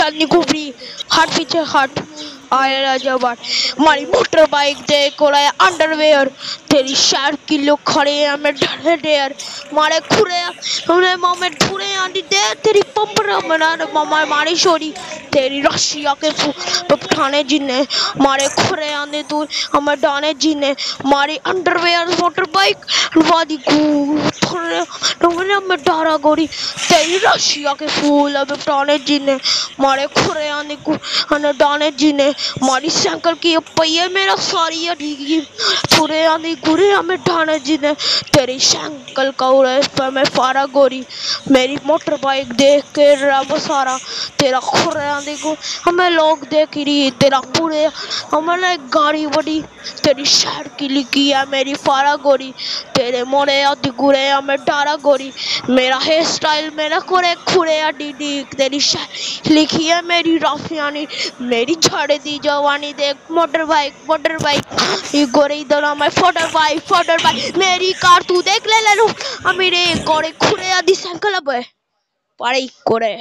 चांदनी कुबरी हट पीछे हट आया जबर हमारी मोटर बाइक देख रहा है अंडरवेयर तेरी शहर की लोग खड़े हैं मैं डरे डेयर मारे खुरे हमने मामे ढूंढे आंटी दे तेरी पंपरा बना मामा मारी छोरी तेरी रशिया के पठाने जिन्ने मारे खुरे आंदे तू हमें डाने जिन्ने मारी अंडरवेयर मोटर बाइक वादी हमें डारा गोरी तेरी रशिया के फूल अब पठाने जिन्ने मारे खुरे आंदे हमें डाने जिन्ने मारी साइकिल की पहिए मेरा सारी अड़ीगी पूरे आंधी गुरे हमें ढाने जिने तेरी साइकिल का उड़े पर मैं फारा गोरी मेरी मोटर बाइक देख के रब सारा तेरा खुरे आंधी को हमें लोग देख रही तेरा पूरे हमें गाड़ी बड़ी तेरी शहर की लिखी है मेरी फारा गोरी तेरे मोरे आदि गुरे हमें डारा गोरी मेरा हेयर स्टाइल मेरा कोरे खुरे अडी तेरी शहर लिखी है मेरी राफियानी मेरी झाड़े दी जवानी देख मोटर बाइक ये गोरे इधर मैं फोटर बाइक मेरी कार तू देख ले लो मेरे गोरे खुरे आदि साइकिल अब है पड़े गोरे